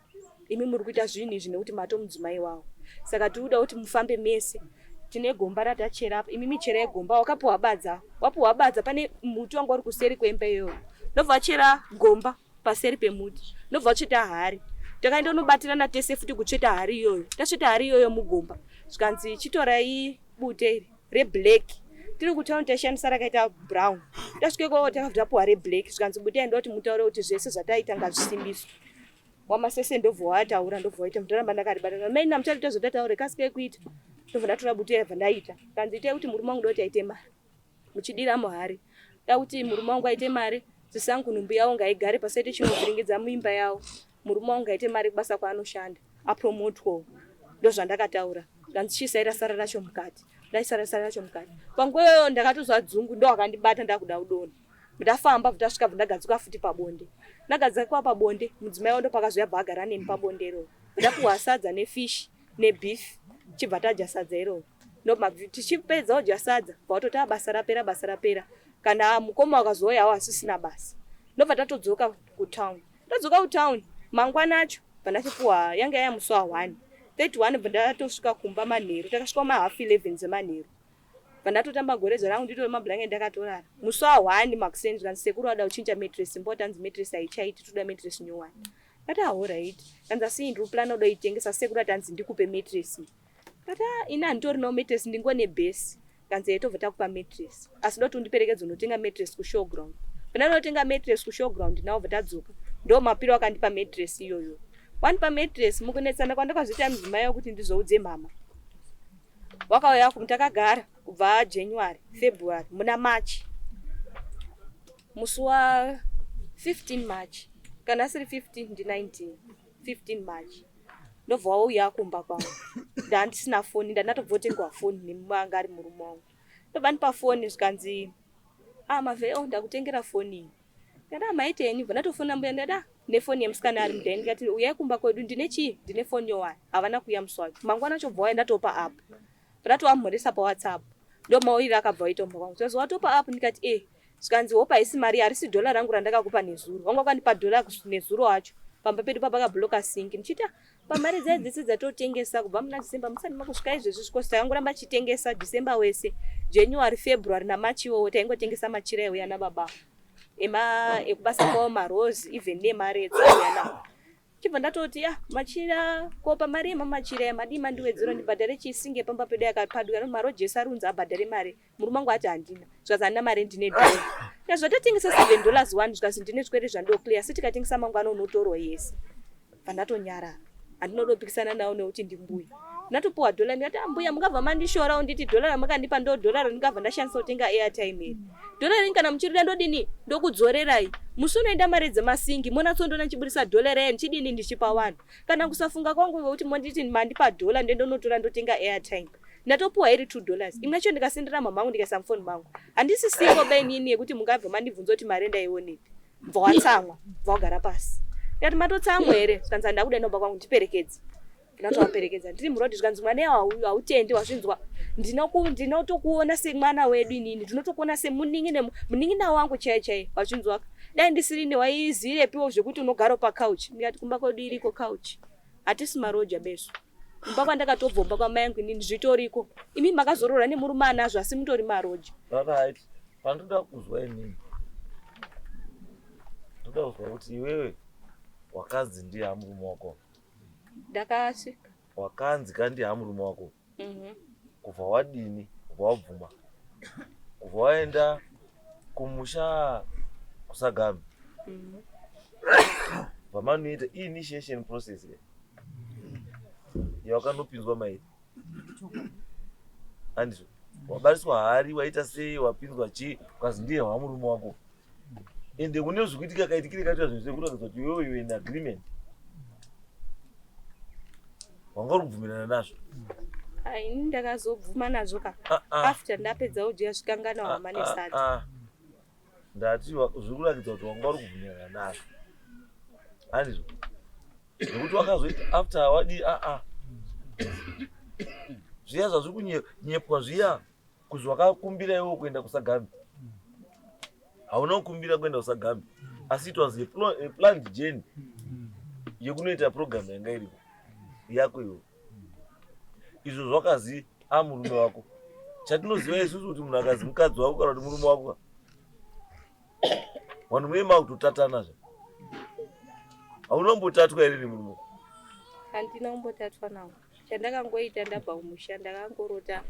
S6: Imi muri kuita zvinhu izvi nekuti matomudzimai wawo. Saka tinoda kuti mufambe mese. Tine gomba ratachera apa. Imi michera yegomba wakapuwa badza. Wapuwa badza pane muti wangu uri kuseri kwemba iyoyo. Ndobva achera gomba paseri pemuti. Ndobva achita hari. Takaenda nobatirana tese futi kucheta hari iyoyo. Tacheta hari iyoyo mugomba. Zvikanzi chitorai bute reblack. Tiri kutaura tashandisa rakaita brown. Tasvikeko takabva reblack. Zvikanzi bute ndoti mutaure kuti zvese zvataita ngazvisimbiswe. Wamasese ndobva wataura ndobva waita mutaramba ndakaribata. Mai namuchari tozotataura kasike kuita. Ndobva ndatora bute yabva ndaita. Kanzi itai kuti murume wangu ndoti aite mari. Muchidira muhari. Kuti murume wangu aite mari. Zisangu nhumbu yawo ngaigare pasaite chinovhiringidza muimba yawo. Murume wangu ngaite mari kubasa kwaanoshanda. Apromotwa. Ndozvandakataura. Kanzi chisaira sara racho mukati. Ndaisara sara racho mukati. Panguva ndakatozwa dzungu ndo akandibata ndakuda kudona. Ndafamba ndasvika ndagadzikwa futi pabonde. Ndagadzikwa pabonde mudzimai wando pakazoya bhagara neni pabondero. Ndapuwa sadza nefish nebeef. Chibva tadya sadza iro. Tichipedza kudya sadza patota basa rapera. Kana mukoma wakazoya hawo asisina basa. Ndobva tatodzoka kutown. Tadzoka kutown mangwana acho pandachipuwa yanga yamusi wa1. 31 bndatosvika kumba manheru. Takasvika mahalf 11 zemanheru. Pandatotamba gorezo rangu ndito mablanket ndakatorara. Musi wa1 makusenzi kanzi sekuru wada kuchinja mattress imbotanzi mattress aichaiti toda mattress nyowani. Kata alright. Kanza si ndiri plan odo itengesa sekuru atanzi ndikupe mattress. Kata ina nditori no mattress ndingone base. Kanzi tobva takupa mattress. Asi doti undiperekedze unotenga mattress ku showground. Pandanotenga mattress ku showground nawo vatadzoka. Ndo mapiro akandipa mattress iyoyo. Wanipa mattress mukunetsana kwandakazita mudzimai yokuti ndizoudze mama. Wakauya kumtakagara kubva January, February, muna March. Musi wa 15 March. Kana siri 15 ndi 19. 15 March. Ndobva wauya kumba kwangu. Ndandisina foni ndatobvotengwa foni nemanga ari murume wangu. Ndobva ndipa foni zvikanzi mavhe ndakutengera foni. Ndada maiteni vanatofona mbuya ndada nefoni yemusikana ari mudhani ndikati uyai kumba kwedu ndine foni yowa havana kuya muswayo mangwana chobva waya ndatopa app vanatoamhoresa paWhatsApp ndo mauriri akabva waitomba kwangu so watopa app ndikati zvikanzi hopa haisi mari harisi dhola rangu randakakupa nezuro wanga wakanipa dhola nezuro wacho pamba pedu papakabloka singi ndichita pamari dzaye dzese dzatotengesa kubva muna December musani makusvika izvezvi zvikosta yangoramba chitengesa December wese January February naMarch iwowo taingotengesa machira euya nababa ekubasa kwawo marose even nemari edzana chibva ndatoti machira kopa mari emamachira yamadima ndiwedzero ndibhadhare chisinge pamba pedu yakapaduka marojesa arunza abhadhare mari murume wangu ati handina zvikazi handina mari ndine dhola yazvatotengesa $7 one zvikazi ndine zvikwere zvandoclear si tikatengesa mangwana unotorwa yese pandatonyara handinodopikisana nawo nekuti ndimbuya ndatopuwa dhola ndikati mbuya mungabva mandishorawo nditi dhola ramakandipa ndo dhola randingabva ndashandisa kutenga airtime iri dhola rini kana muchirida ndodini ndokudzorerai musi unoenda mari dzemasingi monatsondona nchibudisa dhola raya ndichidini ndichipa vanhu kana kusafunga kwangu kwekuti monditi mandipa dhola ndendonotora ndotenga airtime ndatopuwa iri $2 imwe yacho ndikasendera mama angu ndikaisa mufoni mangu handisi singo bainini yekuti mungabva mandibvunza kuti mari ndaiwonepi bva watsamwa bva wagara pasi ndikati matotsamwa here zvikanzi ndakuda inobva kwangu ndiperekedze ndatovaperekedza ndiri murodi zvikanzi mwana hautendi wazvinzwa ndinotokuona semwana wedu inini ndinotokuona semunin'ina wangu chaiye wazvinzwa dai ndisirine waizirepiwo zvekuti unogara pakauchi ndikati kumba kwedu iriko kauchi hatisi maroja besu kumba kwandakatobvomba kwamai yangu inini zvitoriko imi makazorora nemurume anazvo asi mutori maroja
S3: right pandoda kuzwa inini ndoda kuzwa kuti iwewe wakanzi ndiye hamurume wako
S6: ndakasvika
S3: wakanzi kandi hamurume wako kubva wadini kubva wabvuma kubva waenda kumusha kusagambi pamanoita initiation process yawakanopinzwa mairi andizvo wabariswa hari waita sei wapinzwa chii ukazi ndiye hamurume wako ende kune zvikuitika kaitikire kaita zvinhu zvekuratidza kuti iwewe in agreement wanga uri kubvumirana nazvo
S6: ini ndakazobvuma nazvo ka after ndapedza ujiya zvikangana wama nesati
S3: ndati zviri kuratidza kuti wanga uri kubvumirana nazvo handizvo nekuti wakazoita after wadi zviya zvazviri kunyepwa zviya kuzi wakakumbira iwo kuenda kusagambi hauna kukumbira kuenda kusagambi asi it was a planned journey yekunoita program yanga iripo yako iwo izvo zvakazi murume wako chatinoziva isusu kuti munhu akazi mukadzi wako kana kuti murume wako vanhu muema kutotatanazvo haunombotatwa here nemurume
S6: handina kumbotatwa nawo chandakangoita ndabva kumusha ndakangorota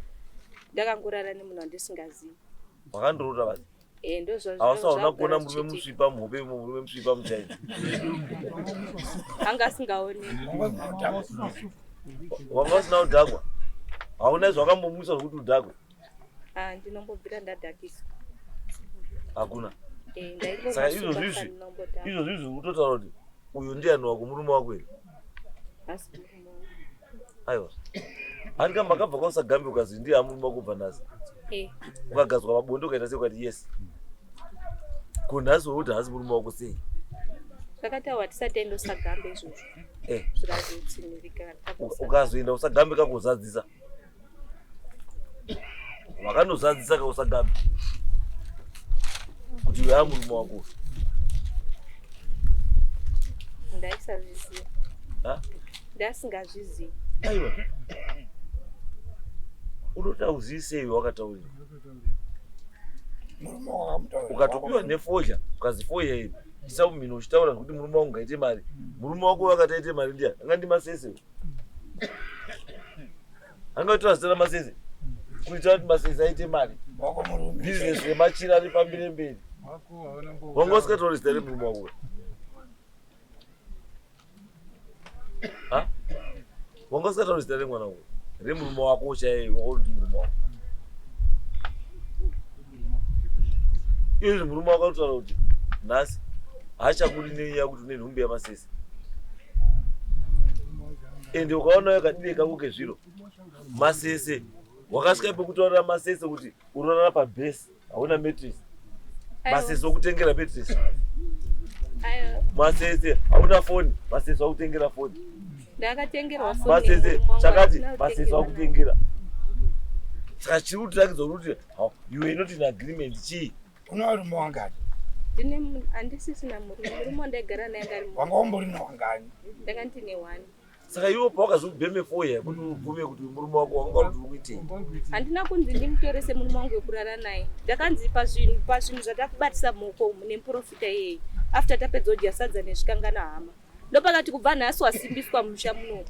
S6: ndakangorara nemunhu wandisingazivi
S3: wakandorota basi hausaona kuona murume musvipa muhope murume musvipa muchaini
S6: anga asingaoni
S3: wanga usina kudhakwa hauna zvakambomwisa zvokuti udhakwe
S6: ndinombobvira ndadhakisa
S3: hakuna saka izvozvizvi utotaura kuti uyu ndiani wako murume wako here aiwa hani kamba akabva kwausagambi ukazi ndiye hamurume wako kubva nhasi ukagadzwa mabonde ukaita sekati yes kunhasi wekuti hasi murume wako sei
S6: zvakataurwa tisati endosagambe izvozvo zvirazvotsinirika
S3: ukazoenda usagambe kakuzadzisa wakanozadzisa kausagambe kuti uya murume wako
S6: ndaisazviziva ndasingazvizivi
S3: aiwa unotauzivisei wakataurira ukatopiwa nefozha ukazi fozha iri isa kumhino uchitaura kuti murume wangu ngaite mari murume wako wakataite mari ndiya anga ndimasese angatora zita ramasese kuitira kuti masese aite mari bhizinesi remachira ari pambire mberi wanga usikatauri zita remurume wako wanga usikatauri zita remwana wako remurume wako chaiye wakuti murume wako izvi murume wako anotaura kuti nhasi haachakudi nenyaya kuti une nhumbi yamasese ende ukaona yakadii kakuke zviro masese wakasvika pekutaurira masese kuti unorara pabhesi hauna matress masese okutengera matress Masese hauna foni, Masese wakutengera foni.
S6: Ndakatengerwa foni.
S3: Masese chakati Masese wakutengera. Saka chiri kutirakidza kuti you were not in agreement chii.
S5: Una murume wangani?
S6: Ndine handisisina murume wandaigara naye ngari.
S5: Wanga umborina wangani?
S6: Ndanga ndine 1.
S3: Saka iwo pakazobheme 4 here kuti ubvume kuti murume wako wanga kuti uite.
S6: Handina kunzi ndimtorese murume wangu wekurara naye. Ndakanzi pazvinhu zvatakubatisa muko nemuprofita iyeye. After tapedza kudya sadza nezvikangana hama. Ndopakati kubva nhasi wasimbiswa musha muno.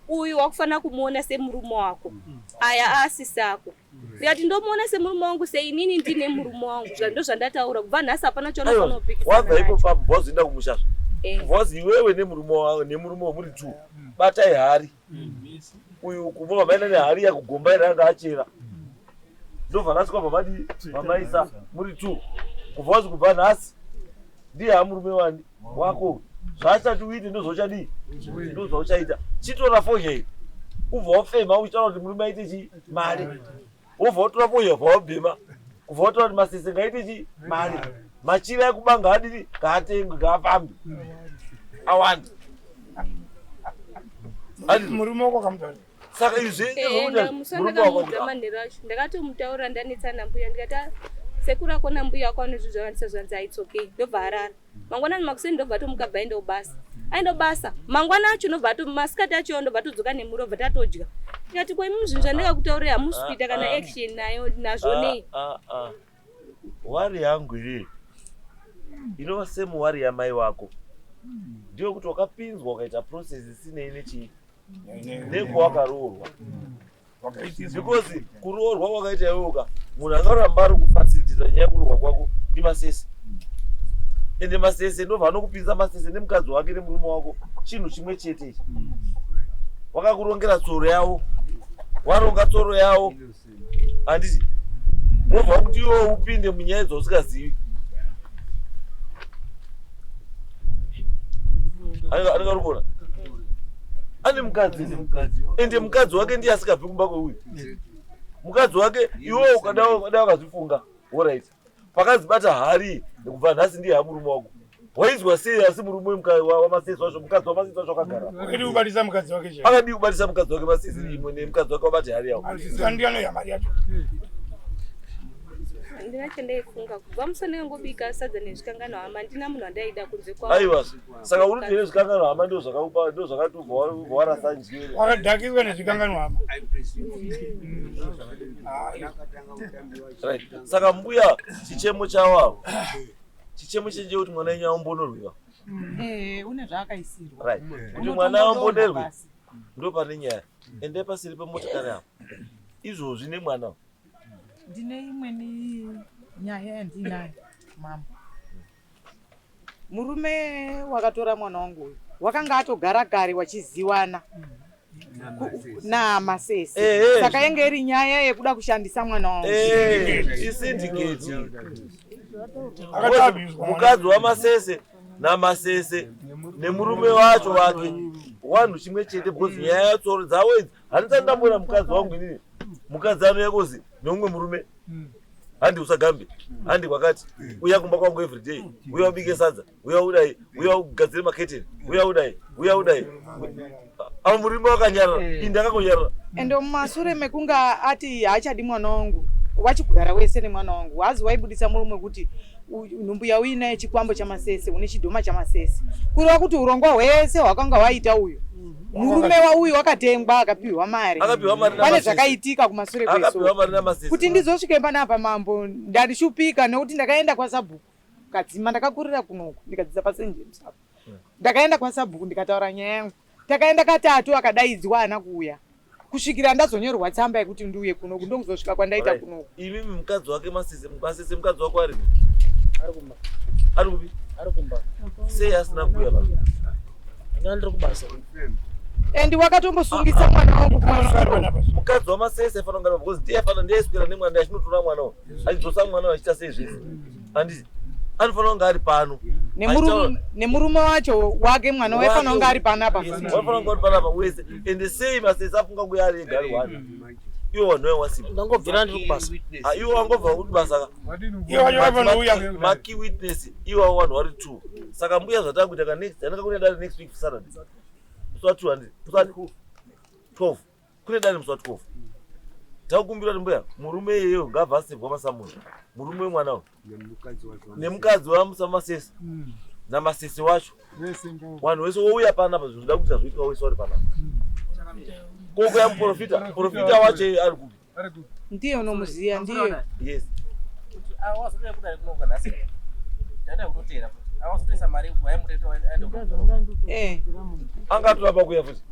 S6: Uyu wakufana kumuona semurume wako. Aya asisi ako. Ndikati ndomuona semurume wangu seinini ndine murume wangu. Ndo zvandataura kubva nhasi hapana chaunofana kupikisa.
S3: Wabva ipo pabhozi enda kumushasha. Bhozi iwewe nemurume wangu muri 2. Batai hari. Uyu kumova maina nehari yakugomba iranga achera. Ndobva nhasi kwabva mamaisa muri 2. Kubhozi kubva nhasi. Ndiye hamurume wako. Zvachati uite ndozochadii? Ndozvauchaita. Chitora fohei. Ubva wafema uchitaura kuti murume aite chi? Mari. Ubva watora fohei wabhema. Kubva wataura kuti Masese ngaite chi? Mari. Machira ekubanga adini ngaatengwe ngaafambe. Awanda.
S5: Murume wako kamutaura.
S3: Saka izvi
S6: murume wako ndakatomutaura ndanetsana mbuya ndikati sekura kona mbuya wako anozvizvavanisa zvanzi it's okay. Ndobva harara. Mangwanani makuseni ndobva tomuka bva aenda ubasa. Aenda ubasa. Mangwana acho ndobva masikati acho ndobva todzoka nemuro bva tatodya. Ndikati kwa imwe zvinhu zvandakakutaurira hamusipita kana action nayo nazvo nei.
S3: Wari yangu iri. Inova semu wari yamai wako. Ndiyo kuti wakapinzwa ukaita process isinei nechii. Nekwawakaroorwa. Because kuroorwa wakaita iwoka munhu akaramba ari kufacilitita nyaya yekuroorwa kwako ndiMasese. Ende Masese ndobva anokupinza Masese nemukadzi wake nemurume wako chinhu chimwe chete ichi. Wakakurongera tsoro yavo. Waronga tsoro yavo. Handiti wobva kuti iwo upinde munyaya dzausingazivi. Angarubona. Ane mukadzi. Ende mukadzi wake ndiye asikabvi kumba kweuyu. Mukadzi wake iwo ukada wakazvifunga. Alright. Pakazibata hari nekubva nhasi ndiye hamurume wako. Waizwa sei asi murume waMasese wacho mukadzi waMasese wacho akagara.
S5: Akadi kubatisa mukadzi wake chero.
S3: Akadi kubatisa mukadzi wake Masese imwe nemukadzi wake wabati hari yawo.
S5: Ndiano yamari yacho.
S6: Ndina chandaifunga kubva musana yangobika sadza nezvikangano hama ndina munhu andaida kunze kwawo.
S3: Aiwa. Saka uri kuti nezvikangano hama ndo zvakaupa ndo zvakatubva warasa njere.
S5: Wakadhakiswa nezvikangano hama.
S3: Right. Saka mbuya chichemo chawo. Chichemo chenje kuti mwana wenyu aombonorwiwa.
S2: Une zvaakaisirwa.
S3: Right. Kuti mwana aombonerwe. Ndo pane nyaya. Ende pasiri pemotikari apo. Izvozvi nemwana.
S2: Ndine imweni nyaya yandinayo mama. Murume wakatora mwana wangu wakanga atogara gare wachiziwana naMasese. Saka yenge iri nyaya yekuda kushandisa mwana wangu.
S3: Isindiketi. Mukadzi waMasese naMasese nemurume wacho wake wanhu chimwe chete bhozi nyaya yatsoro dzawo idzi. Handisati ndambona mukadzi wangu inini. Mukadzi anoyakozi nomwe murume. Handi usagambe. Handi kwakati. Uya kumba kwangu every day. Uya ubike sadza. Uya udai. Uya ugadzire maketeni. Uya udai. Uya udai. Ava murume wakanyarara. Indakakonyarara.
S2: Endo mumashure mekunga ati haachadi mwana wangu. Wachikugara wese nemwana wangu. Hazi waibudisa murume kuti nhumbuya uinaye chikwambo chaMasese une chidhoma chaMasese. Kureva kuti urongwa hwese hwakanga waita uyu. Murume wauyu wakatengwa akapiwa mari. Pane zvakaitika kumashure kweso. Kuti ndizosvike panapa mambo ndandishupika nekuti ndakaenda kwaSabhuku. Kadzima ndakakurira kunoku ndikadzidza paSt James apo. Ndakaenda kwaSabhuku ndikataura nyaya yangu. Takaenda katatu akadaidzwa hana kuuya. Kusvikira ndazonyorwa tsamba yekuti ndiuye kunoku ndokuzosvika kwandaita kunoku.
S3: Imimi mukadzi wake Masese mukadzi wako ari
S4: Arikumba.
S3: Arikupi?
S4: Arikumba.
S3: Sei asina kuuya baba.
S4: Ndandiri kubasa.
S2: Endi wakatombosungisa mwana wangu kwa
S3: mukadzi waMasese fana ngara because ndiye fana ndiye skwera nemwana ndiye chinotora mwana wao. Achidzosa mwana wao achita sei zvese. Handiti. Anofana kunga ari pano.
S2: Nemurume wacho wake mwana wefana kunga ari panapa.
S3: Wafana kunga ari panapa wese. Ende sei Masese afunga kuya ari gari wani. Iwo wanhu wasipa.
S4: Ndangobvira ndiri kubasa.
S3: Iwo wangobva kuti basa.
S5: Iwo wanhu uya.
S3: Maki witness iwo wanhu vari 2. Saka mbuya zvatakuita ka next anaka kune dani next week Saturday. Musi wa 200. Musi wa 12. Kune dani musi wa 12. Takukumbira kuti mbuya murume yeyo ngavhasirwa masamuno. Murume mwana nemukadzi wamusamasese na masese wacho vanhu vese wouya panapa zvinoda kuita zvoitwa wese uri panapa koko yamuprofita wacho ari kupi
S2: ndiye unomuziya ndiye
S3: yes
S1: awazotoya kudai kunoka nhasi data kutotera awazotoisa mari kuhaimureto aende
S3: angatorapa kuya futi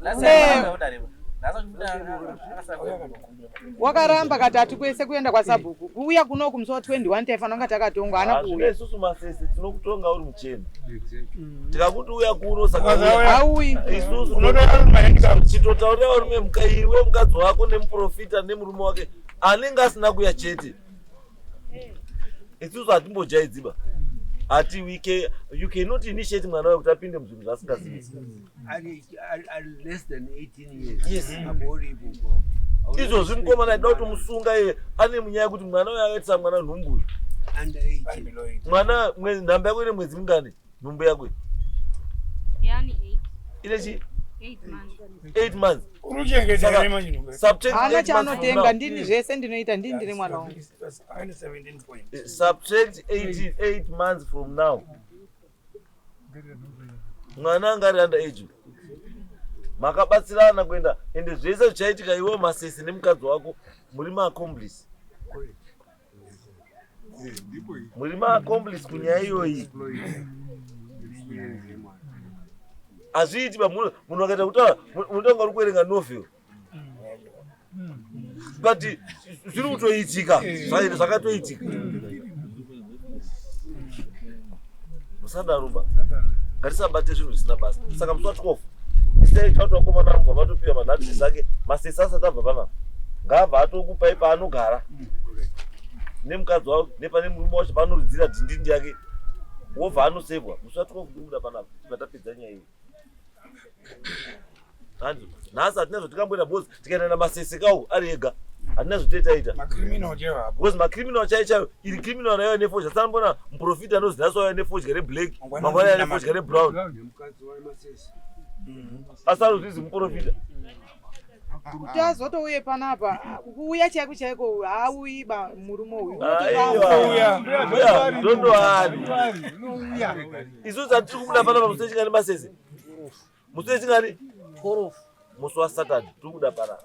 S2: wakaramba katatu kwese kuenda kwasabhuku kuuya kunoku musi wa 21 taifana kunga takatongwa ana kuuya
S3: isusu masese tinokutonga uri muchena tikakuti uya kuno saka
S2: auyi
S3: isusu chitotaurira urume iwe mukadzi wako nemuprofita nemurume wake anenge asina kuya chete isusu hatimbojaidziba ati you cannot initiate mwana wayo kuti apinde muzvinhu zvasingazivi
S7: less than 18 years.
S3: Yes.
S7: Izvozvi
S3: mukomana aida kuti musunga iye ane munyaya yekuti mwana uyo akaitisa mwana nhumbu mwana nhamba yako ine mwedzi mingani nhumbu yako ine 8 months
S2: haana chaanotenga ndini zvese ndinoita ndini ndiri mwana wangu
S3: subtract 8 months from now mwana anga ari under age makabatsirana kuenda ende zvese zvichaitika iwe masese nemukadzi wako muri maaccomplice kunyaya iyoyi hazviiti munhu akaita kutaura munotanga uri kuerenga novel but zviri kutoitika zvakatoitika musadaruba ngatisabate zvinhu zvisina basa saka musi wa 12 isaita kuti vakomana vangu vamatopiwa manhatisi zake masese asati abva panapa ngaabva atokupai paanogara nemukadzi wavo nepane murume wacho paanoridzira dhindindi yake wobva anosevwa musi wa 12 ndikuda panapa tikatapedza nyaya iyi nhasi hatina zvotingamboita bhozi tikaenda namasese kawo ari ega hatina zvotoitaita bcause macriminal chaichayo iri criminal nayo nefodya sanambona muprofita anozi nhasi waya nefodya reblack mangwana ya nefodya rebrown asarozvizi muprofita
S2: kuti azotouye panapa kuuya chaiko chaiko haauyi murume uyu
S3: ndondoani isusu hatiri kumuda panapa musi wechingani masese musi wechingani musi wa Saturday tiri kuda panapa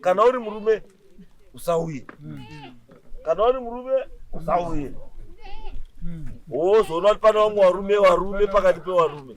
S3: kana uri murume usauye wozoona kuti pana vamwe varume pakati pevarume